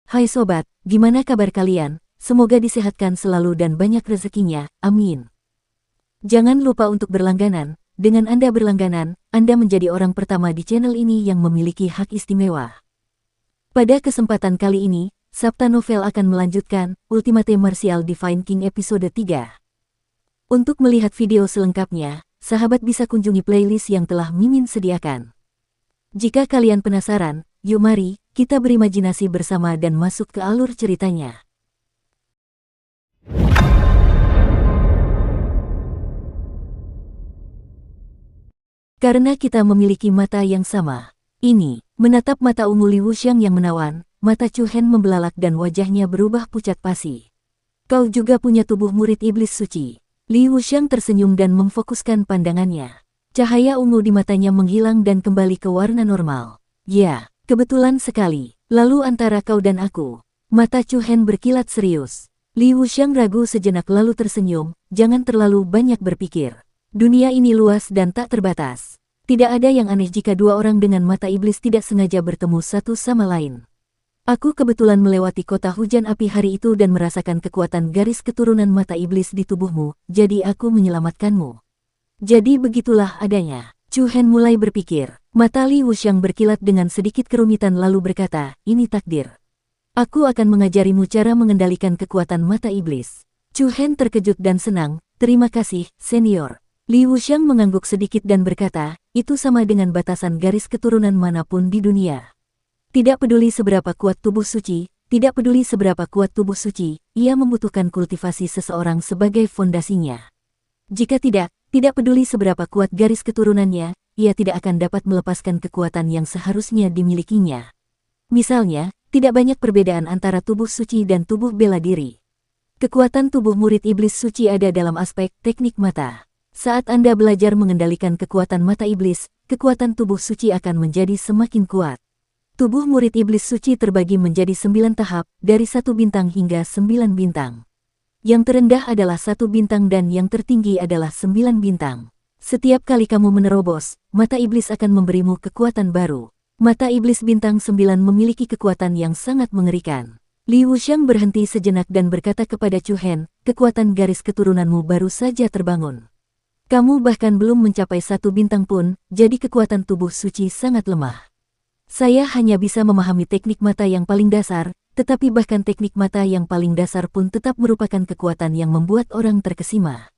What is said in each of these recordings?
Hai sobat, gimana kabar kalian? Semoga disehatkan selalu dan banyak rezekinya, amin. Jangan lupa untuk berlangganan. Dengan Anda berlangganan, Anda menjadi orang pertama di channel ini yang memiliki hak istimewa. Pada kesempatan kali ini, Sabta Novel akan melanjutkan Ultimate Martial Divine King episode 3. Untuk melihat video selengkapnya, sahabat bisa kunjungi playlist yang telah Mimin sediakan. Jika kalian penasaran, yuk mari kita berimajinasi bersama dan masuk ke alur ceritanya. Karena kita memiliki mata yang sama. Ini, menatap mata ungu Li Wuxiang yang menawan, mata Chu Hen membelalak dan wajahnya berubah pucat pasi. Kau juga punya tubuh murid iblis suci. Li Wuxiang tersenyum dan memfokuskan pandangannya. Cahaya ungu di matanya menghilang dan kembali ke warna normal. Ya, kebetulan sekali. Lalu antara kau dan aku. Mata Chu Hen berkilat serius. Li Wuxiang ragu sejenak lalu tersenyum, jangan terlalu banyak berpikir. Dunia ini luas dan tak terbatas. Tidak ada yang aneh jika dua orang dengan mata iblis tidak sengaja bertemu satu sama lain. Aku kebetulan melewati kota hujan api hari itu dan merasakan kekuatan garis keturunan mata iblis di tubuhmu, jadi aku menyelamatkanmu. Jadi begitulah adanya. Chu Hen mulai berpikir. Mata Li Wuxiang berkilat dengan sedikit kerumitan lalu berkata, ini takdir. Aku akan mengajarimu cara mengendalikan kekuatan mata iblis. Chu Hen terkejut dan senang, terima kasih, senior. Li Wuxiang mengangguk sedikit dan berkata, itu sama dengan batasan garis keturunan manapun di dunia. Tidak peduli seberapa kuat tubuh suci, tidak peduli seberapa kuat tubuh suci, ia membutuhkan kultivasi seseorang sebagai fondasinya. Jika tidak peduli seberapa kuat garis keturunannya, ia tidak akan dapat melepaskan kekuatan yang seharusnya dimilikinya. Misalnya, tidak banyak perbedaan antara tubuh suci dan tubuh bela diri. Kekuatan tubuh murid iblis suci ada dalam aspek teknik mata. Saat Anda belajar mengendalikan kekuatan mata iblis, kekuatan tubuh suci akan menjadi semakin kuat. Tubuh murid iblis suci terbagi menjadi 9 tahap, dari 1 bintang hingga 9 bintang. Yang terendah adalah 1 bintang dan yang tertinggi adalah 9 bintang. Setiap kali kamu menerobos, mata iblis akan memberimu kekuatan baru. Mata iblis bintang 9 memiliki kekuatan yang sangat mengerikan. Li Wuxiang berhenti sejenak dan berkata kepada Chu Hen, kekuatan garis keturunanmu baru saja terbangun. Kamu bahkan belum mencapai 1 bintang pun, jadi kekuatan tubuh suci sangat lemah. Saya hanya bisa memahami teknik mata yang paling dasar, tetapi bahkan teknik mata yang paling dasar pun tetap merupakan kekuatan yang membuat orang terkesima.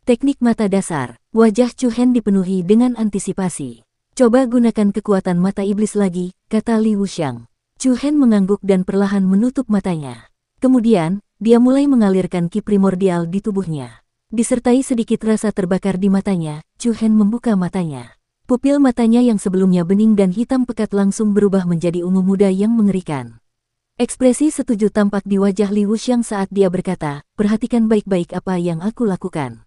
Teknik mata dasar, wajah Chu Hen dipenuhi dengan antisipasi. Coba gunakan kekuatan mata iblis lagi, kata Li Wuxiang. Chu Hen mengangguk dan perlahan menutup matanya. Kemudian, dia mulai mengalirkan ki primordial di tubuhnya. Disertai sedikit rasa terbakar di matanya, Chu Hen membuka matanya. Pupil matanya yang sebelumnya bening dan hitam pekat langsung berubah menjadi ungu muda yang mengerikan. Ekspresi setuju tampak di wajah Li Wuxiang saat dia berkata, perhatikan baik-baik apa yang aku lakukan.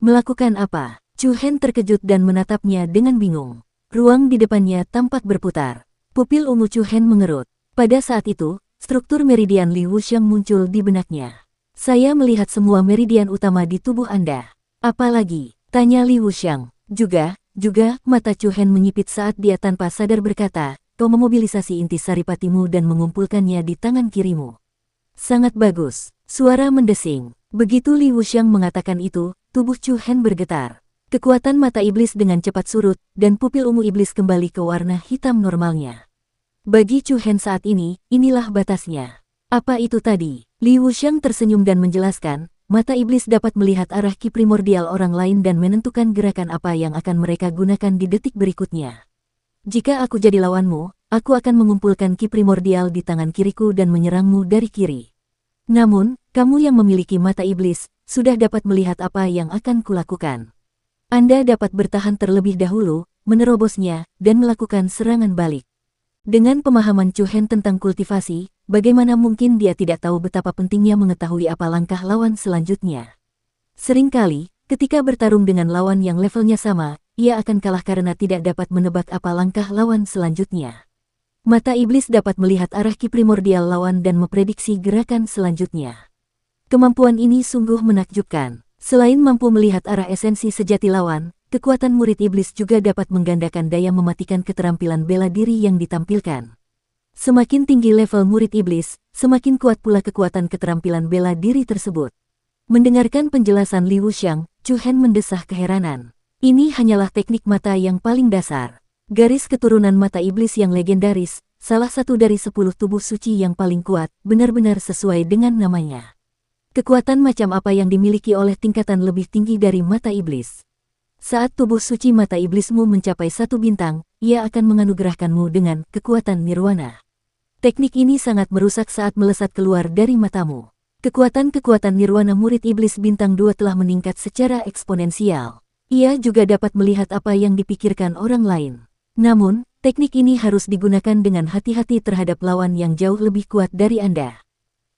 Melakukan apa? Chu Hen terkejut dan menatapnya dengan bingung. Ruang di depannya tampak berputar. Pupil ungu Chu Hen mengerut. Pada saat itu, struktur meridian Li Wuxiang muncul di benaknya. Saya melihat semua meridian utama di tubuh Anda. Apalagi? Tanya Li Wuxiang. Juga, mata Chu Hen menyipit saat dia tanpa sadar berkata, kau memobilisasi inti saripatimu dan mengumpulkannya di tangan kirimu. Sangat bagus. Suara mendesing. Begitu Li Wuxiang mengatakan itu, tubuh Chu Hen bergetar. Kekuatan mata iblis dengan cepat surut, dan pupil ungu iblis kembali ke warna hitam normalnya. Bagi Chu Hen saat ini, inilah batasnya. Apa itu tadi? Li Wuxiang tersenyum dan menjelaskan, mata iblis dapat melihat arah ki primordial orang lain dan menentukan gerakan apa yang akan mereka gunakan di detik berikutnya. Jika aku jadi lawanmu, aku akan mengumpulkan ki primordial di tangan kiriku dan menyerangmu dari kiri. Namun, kamu yang memiliki mata iblis, sudah dapat melihat apa yang akan kulakukan. Anda dapat bertahan terlebih dahulu, menerobosnya, dan melakukan serangan balik. Dengan pemahaman Chu Hen tentang kultivasi, bagaimana mungkin dia tidak tahu betapa pentingnya mengetahui apa langkah lawan selanjutnya. Seringkali, ketika bertarung dengan lawan yang levelnya sama, ia akan kalah karena tidak dapat menebak apa langkah lawan selanjutnya. Mata iblis dapat melihat arah ki primordial lawan dan memprediksi gerakan selanjutnya. Kemampuan ini sungguh menakjubkan. Selain mampu melihat arah esensi sejati lawan, kekuatan murid iblis juga dapat menggandakan daya mematikan keterampilan bela diri yang ditampilkan. Semakin tinggi level murid iblis, semakin kuat pula kekuatan keterampilan bela diri tersebut. Mendengarkan penjelasan Li Wuxiang, Chu Hen mendesah keheranan. Ini hanyalah teknik mata yang paling dasar. Garis keturunan mata iblis yang legendaris, salah satu dari 10 tubuh suci yang paling kuat, benar-benar sesuai dengan namanya. Kekuatan macam apa yang dimiliki oleh tingkatan lebih tinggi dari mata iblis? Saat tubuh suci mata iblismu mencapai 1 bintang, ia akan menganugerahkanmu dengan kekuatan nirwana. Teknik ini sangat merusak saat melesat keluar dari matamu. Kekuatan-kekuatan nirwana murid iblis bintang 2 telah meningkat secara eksponensial. Ia juga dapat melihat apa yang dipikirkan orang lain. Namun, teknik ini harus digunakan dengan hati-hati terhadap lawan yang jauh lebih kuat dari Anda.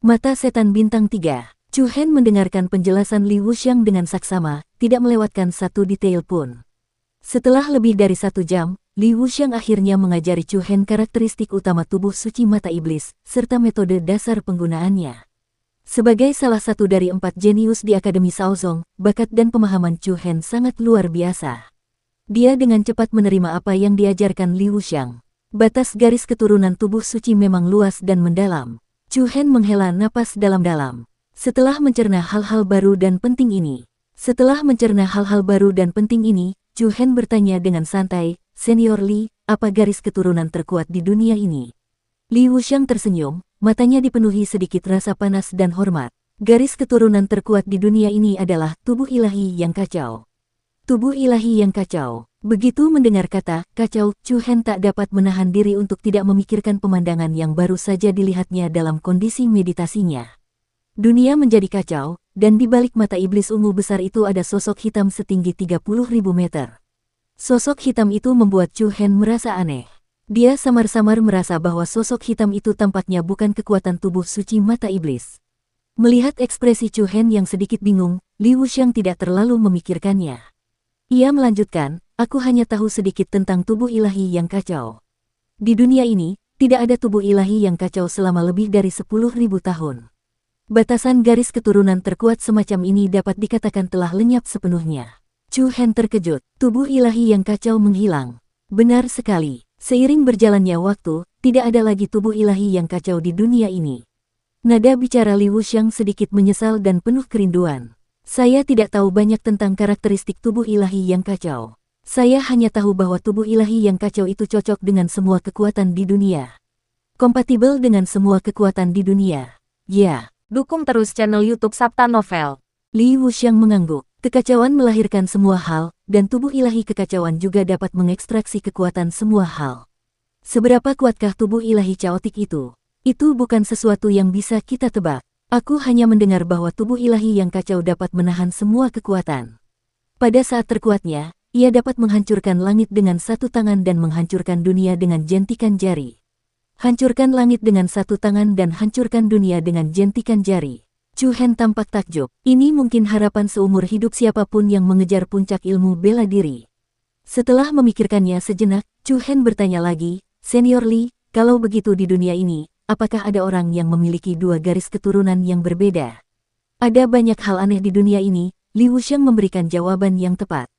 Mata setan bintang 3. Chu Hen mendengarkan penjelasan Li Wuxiang dengan saksama, tidak melewatkan satu detail pun. Setelah lebih dari 1 jam, Li Wuxiang akhirnya mengajari Chu Hen karakteristik utama tubuh suci mata iblis, serta metode dasar penggunaannya. Sebagai salah satu dari 4 jenius di Akademi Shaozong, bakat dan pemahaman Chu Hen sangat luar biasa. Dia dengan cepat menerima apa yang diajarkan Li Wuxiang. Batas garis keturunan tubuh suci memang luas dan mendalam. Chu Hen menghela napas dalam-dalam. Setelah mencerna hal-hal baru dan penting ini, Chu Hen bertanya dengan santai, "Senior Li, apa garis keturunan terkuat di dunia ini?" Li Wuxiang tersenyum, matanya dipenuhi sedikit rasa panas dan hormat. Garis keturunan terkuat di dunia ini adalah tubuh ilahi yang kacau. Tubuh ilahi yang kacau. Begitu mendengar kata kacau, Chu Hen tak dapat menahan diri untuk tidak memikirkan pemandangan yang baru saja dilihatnya dalam kondisi meditasinya. Dunia menjadi kacau, dan di balik mata iblis ungu besar itu ada sosok hitam setinggi 30.000 meter. Sosok hitam itu membuat Chu Hen merasa aneh. Dia samar-samar merasa bahwa sosok hitam itu tampaknya bukan kekuatan tubuh suci mata iblis. Melihat ekspresi Chu Hen yang sedikit bingung, Li Wuxiang tidak terlalu memikirkannya. Ia melanjutkan, "Aku hanya tahu sedikit tentang tubuh ilahi yang kacau. Di dunia ini, tidak ada tubuh ilahi yang kacau selama lebih dari 10.000 tahun. Batasan garis keturunan terkuat semacam ini dapat dikatakan telah lenyap sepenuhnya." Chu Hen terkejut, tubuh ilahi yang kacau menghilang. Benar sekali, seiring berjalannya waktu, tidak ada lagi tubuh ilahi yang kacau di dunia ini. Nada bicara Li Wuxiang sedikit menyesal dan penuh kerinduan. "Saya tidak tahu banyak tentang karakteristik tubuh ilahi yang kacau. Saya hanya tahu bahwa tubuh ilahi yang kacau itu cocok dengan semua kekuatan di dunia. Kompatibel dengan semua kekuatan di dunia. Ya." Dukung terus channel YouTube Sabta Novel. Li Wuxiang mengangguk. Kekacauan melahirkan semua hal, dan tubuh ilahi kekacauan juga dapat mengekstraksi kekuatan semua hal. Seberapa kuatkah tubuh ilahi caotik itu? Itu bukan sesuatu yang bisa kita tebak. Aku hanya mendengar bahwa tubuh ilahi yang kacau dapat menahan semua kekuatan. Pada saat terkuatnya, ia dapat menghancurkan langit dengan 1 tangan dan menghancurkan dunia dengan jentikan jari. Hancurkan langit dengan 1 tangan dan hancurkan dunia dengan jentikan jari. Chu Hen tampak takjub. Ini mungkin harapan seumur hidup siapapun yang mengejar puncak ilmu bela diri. Setelah memikirkannya sejenak, Chu Hen bertanya lagi, "Senior Li, kalau begitu di dunia ini, apakah ada orang yang memiliki 2 garis keturunan yang berbeda?" "Ada banyak hal aneh di dunia ini," Li Wuxiang memberikan jawaban yang tepat.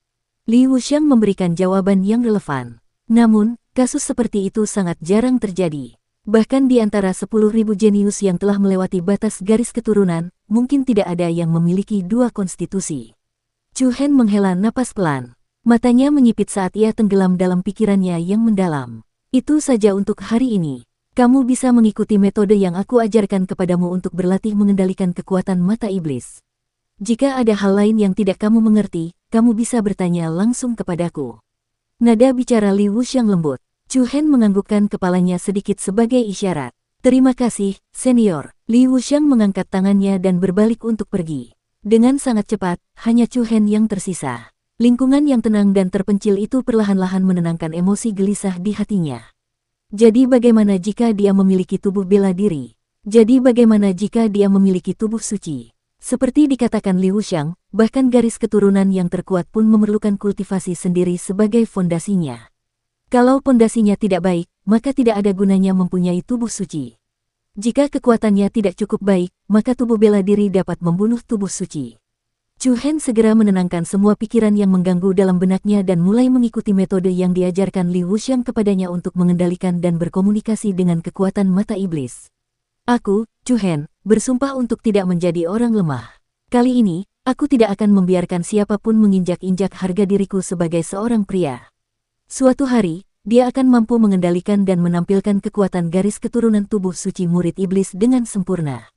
Li Wuxiang memberikan jawaban yang relevan. Namun, kasus seperti itu sangat jarang terjadi. Bahkan di antara 10.000 jenius yang telah melewati batas garis keturunan, mungkin tidak ada yang memiliki 2 konstitusi. Chu Hen menghela napas pelan. Matanya menyipit saat ia tenggelam dalam pikirannya yang mendalam. "Itu saja untuk hari ini. Kamu bisa mengikuti metode yang aku ajarkan kepadamu untuk berlatih mengendalikan kekuatan mata iblis. Jika ada hal lain yang tidak kamu mengerti, kamu bisa bertanya langsung kepadaku." Nada bicara Li Wuxiang lembut. Chu Hen menganggukkan kepalanya sedikit sebagai isyarat. "Terima kasih, senior." Li Wuxiang mengangkat tangannya dan berbalik untuk pergi. Dengan sangat cepat, hanya Chu Hen yang tersisa. Lingkungan yang tenang dan terpencil itu perlahan-lahan menenangkan emosi gelisah di hatinya. Jadi bagaimana jika dia memiliki tubuh bela diri? Jadi bagaimana jika dia memiliki tubuh suci? Seperti dikatakan Li Wuxiang, bahkan garis keturunan yang terkuat pun memerlukan kultivasi sendiri sebagai fondasinya. Kalau fondasinya tidak baik, maka tidak ada gunanya mempunyai tubuh suci. Jika kekuatannya tidak cukup baik, maka tubuh bela diri dapat membunuh tubuh suci. Chu Hen segera menenangkan semua pikiran yang mengganggu dalam benaknya dan mulai mengikuti metode yang diajarkan Li Wuxiang kepadanya untuk mengendalikan dan berkomunikasi dengan kekuatan mata iblis. Aku, Chu Hen, bersumpah untuk tidak menjadi orang lemah. Kali ini, aku tidak akan membiarkan siapapun menginjak-injak harga diriku sebagai seorang pria. Suatu hari, dia akan mampu mengendalikan dan menampilkan kekuatan garis keturunan tubuh suci murid iblis dengan sempurna.